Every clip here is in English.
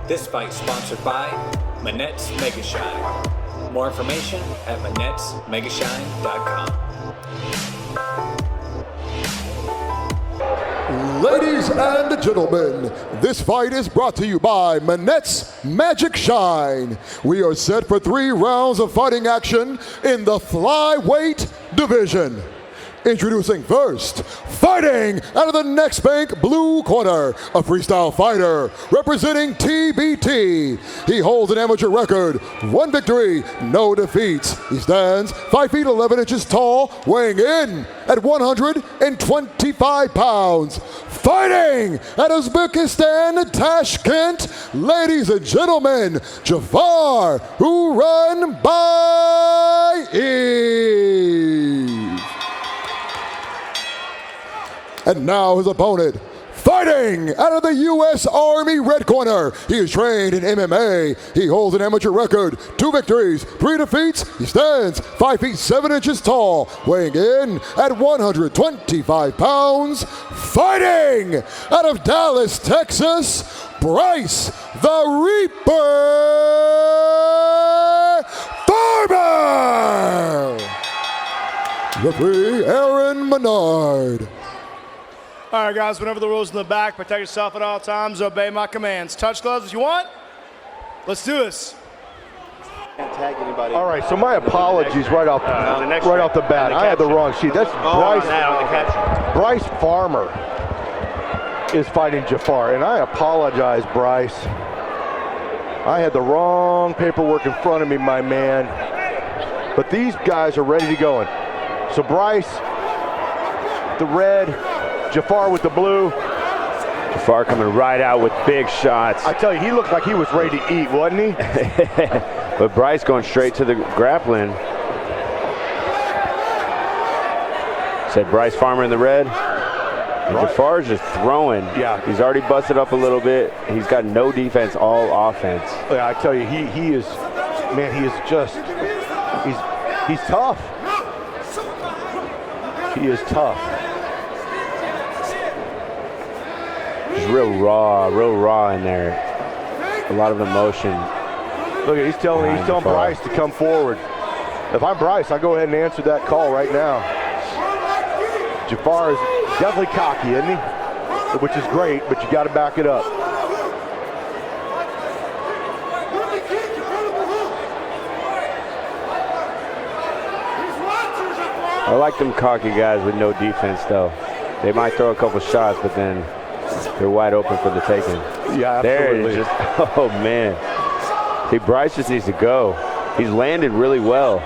This fight is sponsored by Manette's Mega Shine. More information at manette'smegashine.com. Ladies and gentlemen, this fight is brought to you by Manette's Magic Shine. We are set for 3 rounds of fighting action in the flyweight division. Introducing first, fighting out of the next bank blue corner, a freestyle fighter representing TBT. He holds an amateur record, 1 victory, no defeats. He stands 5 feet 11 inches tall, weighing in at 125 pounds. Fighting at Uzbekistan, Tashkent, ladies and gentlemen, Jafar Urunbaev. And now his opponent, fighting out of the U.S. Army red corner. He is trained in MMA. He holds an amateur record, 2 victories, 3 defeats. He stands 5 feet 7 inches tall, weighing in at 125 pounds. Fighting out of Dallas, Texas, Bryce the Reaper Farmer. Referee Aaron Menard. All right, guys, whenever the rules in the back, protect yourself at all times, obey my commands. Touch gloves if you want. Let's do this. Can't tag anybody. All right, so my apologies right off the bat. I had the wrong sheet. That's Bryce Farmer is fighting Jafar, and I apologize, Bryce. I had the wrong paperwork in front of me, my man. But these guys are ready to go. So Bryce, the red, Jafar with the blue. Jafar coming right out with big shots. I tell you, he looked like he was ready to eat, wasn't he? But Bryce going straight to the grappling. Said Bryce Farmer in the red. And Jafar's just throwing. Yeah. He's already busted up a little bit. He's got no defense, all offense. Yeah, I tell you, he is, man, he is just, he's tough. He is tough. Just real raw in there. A lot of emotion. Look, he's telling Bryce to come forward. If I'm Bryce, I go ahead and answer that call right now. Jafar is definitely cocky, isn't he? Which is great, but you got to back it up. I like them cocky guys with no defense, though. They might throw a couple shots, but then they're wide open for the taking. Yeah, absolutely. There it is. Just, oh, man. See, Bryce just needs to go. He's landed really well.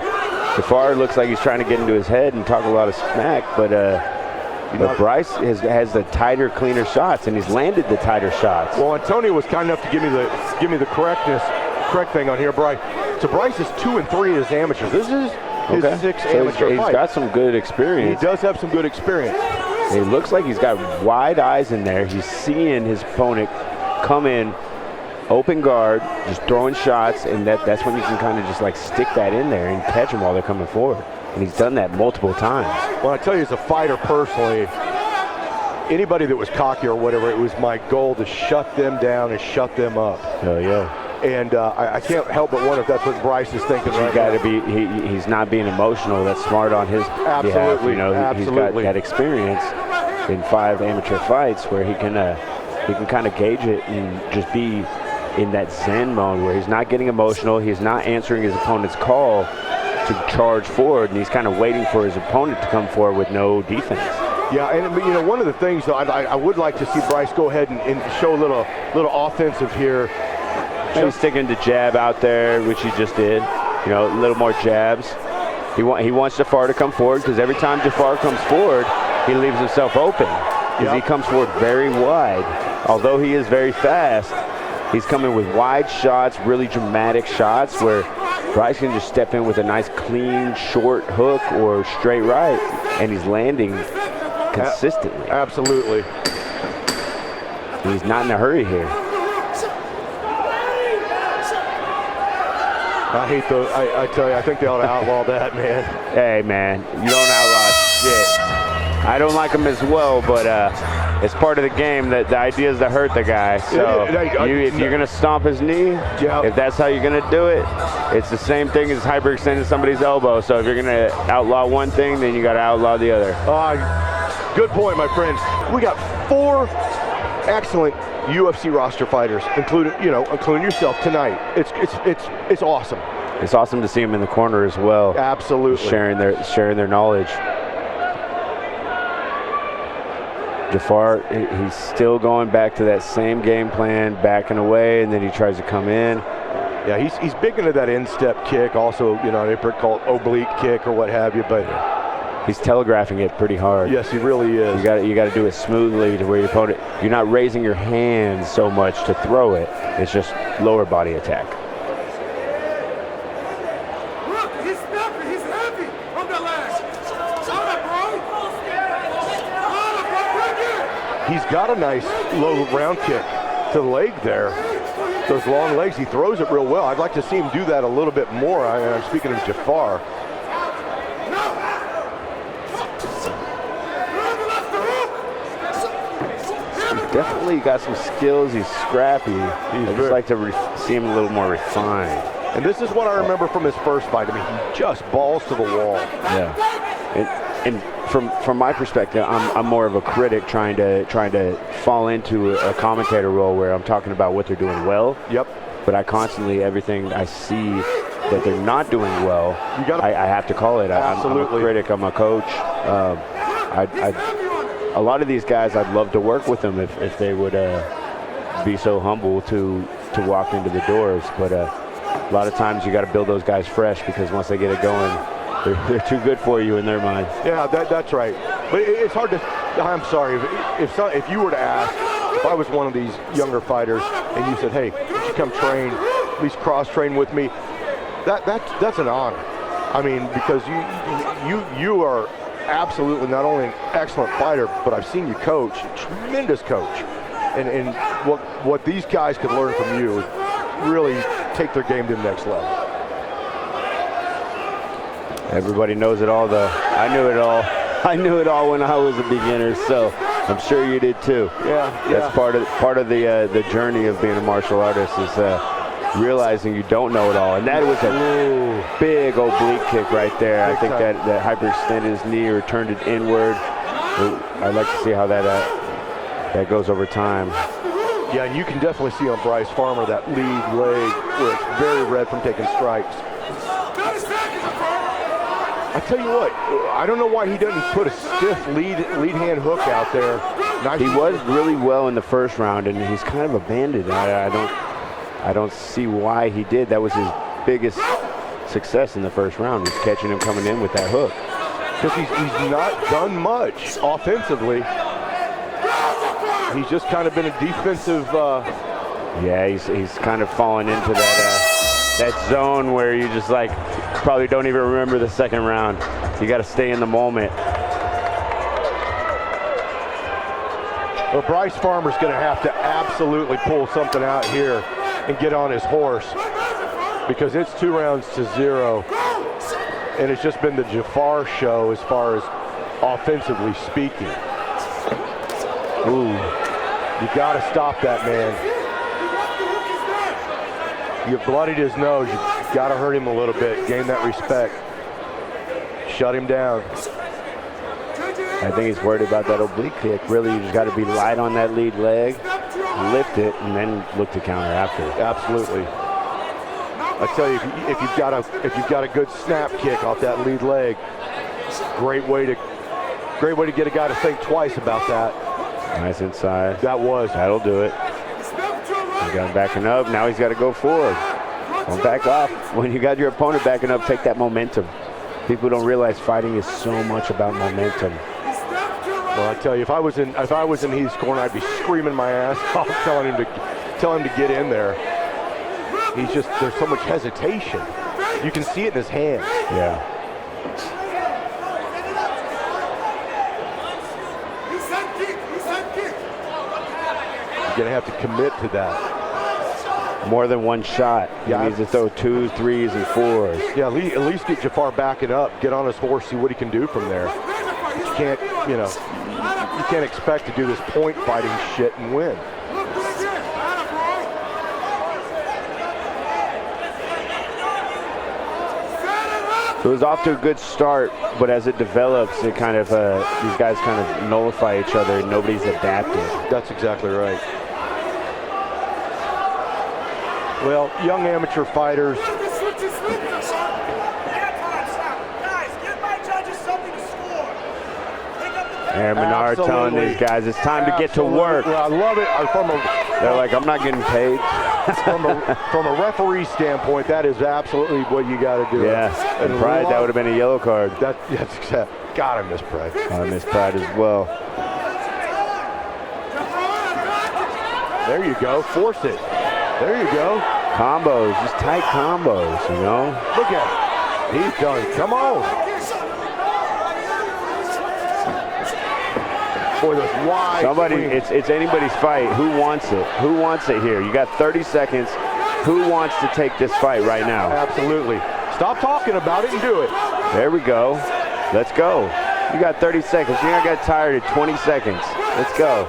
Jafar looks like he's trying to get into his head and talk a lot of smack, but Bryce has the tighter, cleaner shots, and he's landed the tighter shots. Well, Antonio was kind enough to give me the correct thing on here, Bryce. So Bryce is 2 and 3 as amateurs. This is his 6th amateur fight. He's got some good experience. He does have some good experience. It looks like he's got wide eyes in there. He's seeing his opponent come in, open guard, just throwing shots, and that's when you can kind of just like stick that in there and catch them while they're coming forward. And he's done that multiple times. Well, I tell you, as a fighter personally, anybody that was cocky or whatever, it was my goal to shut them down and shut them up. Oh, yeah. And I can't help but wonder if that's what Bryce is thinking right now. He's not being emotional. That's smart on his behalf. You know, he's got that experience in 5 amateur fights where he can kind of gauge it and just be in that zen mode where he's not getting emotional. He's not answering his opponent's call to charge forward, and he's kind of waiting for his opponent to come forward with no defense. Yeah, and you know, one of the things though, I would like to see Bryce go ahead and show a little offensive here. He's sticking the jab out there, which he just did. You know, a little more jabs. He wants Jafar to come forward because every time Jafar comes forward, he leaves himself open. Because he comes forward very wide. Although he is very fast, he's coming with wide shots, really dramatic shots where Bryce can just step in with a nice clean short hook or straight right, and he's landing consistently. Absolutely. He's not in a hurry here. I hate those. I tell you, I think they ought to outlaw that, man. Hey, man, you don't outlaw shit. I don't like him as well, but it's part of the game. That the idea is to hurt the guy. So if you're gonna stomp his knee, if that's how you're gonna do it, it's the same thing as hyperextending somebody's elbow. So if you're gonna outlaw one thing, then you gotta outlaw the other. Good point, my friend. We got 4 excellent UFC roster fighters, including yourself tonight. It's awesome. It's awesome to see them in the corner as well. Absolutely. Sharing their knowledge. Jafar, he's still going back to that same game plan, backing away, and then he tries to come in. Yeah, he's big into that instep kick, also, they call it oblique kick or what have you, but he's telegraphing it pretty hard. Yes, he really is. You got to do it smoothly to where your opponent, you're not raising your hands so much to throw it. It's just lower body attack. Look, he's snapping. He's heavy on the leg. He's got a nice low round kick to the leg there. Those long legs, he throws it real well. I'd like to see him do that a little bit more. I'm speaking of Jafar. He's definitely got some skills. He's scrappy. I just like to see him a little more refined. And this is what I remember from his first fight. I mean, he just balls to the wall. Yeah. And from my perspective, I'm more of a critic trying to fall into a commentator role where I'm talking about what they're doing well. Yep. But I constantly, everything I see that they're not doing well, I have to call it. I'm a critic. I'm a coach. A lot of these guys, I'd love to work with them if they would be so humble to walk into the doors. But a lot of times you got to build those guys fresh, because once they get it going, they're too good for you in their mind. Yeah, that's right. But it's hard to. I'm sorry if you were to ask, if I was one of these younger fighters and you said, "Hey, would you come train, at least cross train with me?" That's an honor. I mean, because you are absolutely not only an excellent fighter, but I've seen you coach, a tremendous coach, and what these guys could learn from you is really take their game to the next level. Everybody knows it all, though. I knew it all. I knew it all when I was a beginner, so I'm sure you did too. Yeah. That's part of the journey of being a martial artist, is realizing you don't know it all. And that was a big oblique kick right there. I think that hyperextended his knee or turned it inward. I'd like to see how that goes over time. Yeah, and you can definitely see on Bryce Farmer that lead leg where it's very red from taking strikes. I tell you what, I don't know why he doesn't put a stiff lead hand hook out there. Nice. He was really well in the first round, and he's kind of abandoned. I don't see why he did. That was his biggest success in the first round, was catching him coming in with that hook. Because he's not done much offensively. He's just kind of been a defensive. Yeah, he's kind of fallen into that zone where you just probably don't even remember the second round. You got to stay in the moment. Well, Bryce Farmer's going to have to absolutely pull something out here and get on his horse, because it's 2-0, and it's just been the Jafar show as far as offensively speaking. Ooh, you got to stop that, man. You bloodied his nose. You got to hurt him a little bit, gain that respect. Shut him down. I think he's worried about that oblique kick. Really, you just got to be light on that lead leg, lift it, and then look to counter after. Absolutely. I tell you, if you've got a good snap kick off that lead leg, great way to get a guy to think twice about that. Nice inside. That'll do it. He got him backing up. Now he's got to go forward. Don't back off. When you got your opponent backing up, take that momentum. People don't realize fighting is so much about momentum. Well, I tell you, if I was in his corner, I'd be screaming my ass off, telling him to get in there. There's so much hesitation. You can see it in his hands. Yeah. You're gonna have to commit to that. More than one shot. He needs to throw 2s, 3s, and 4s. Yeah, at least get Jafar backing up, get on his horse, see what he can do from there. You can't, you know, you can't expect to do this point fighting shit and win. Look right there. Attaboy. Set it up. So it was off to a good start, but as it develops, it kind of these guys kind of nullify each other, and nobody's adapted. That's exactly right. Well, young amateur fighters. And Menard telling these guys it's time to get to work. I love it. They're like, I'm not getting paid. from a referee standpoint, that is absolutely what you got to do. Yeah, and Pride, that would have been a yellow card. That's exactly. God, I miss Pride. I miss Pride as well. There you go. Force it. There you go. Combos, just tight combos, you know? Look at him. He's done. Come on. Boy, those wide. Somebody, it's anybody's fight. Who wants it? Who wants it here? You got 30 seconds. Who wants to take this fight right now? Absolutely. Stop talking about it and do it. There we go. Let's go. You got 30 seconds. You're not get tired at 20 seconds. Let's go.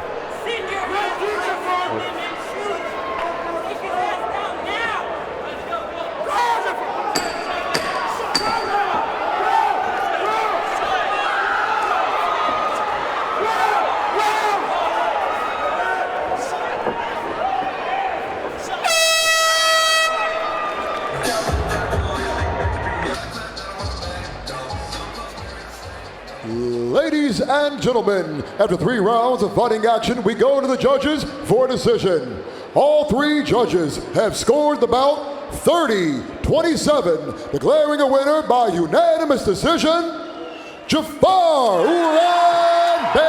Ladies and gentlemen, after 3 rounds of fighting action, we go to the judges for a decision. All 3 judges have scored the bout 30-27, declaring a winner by unanimous decision, Jafar Urunbaev.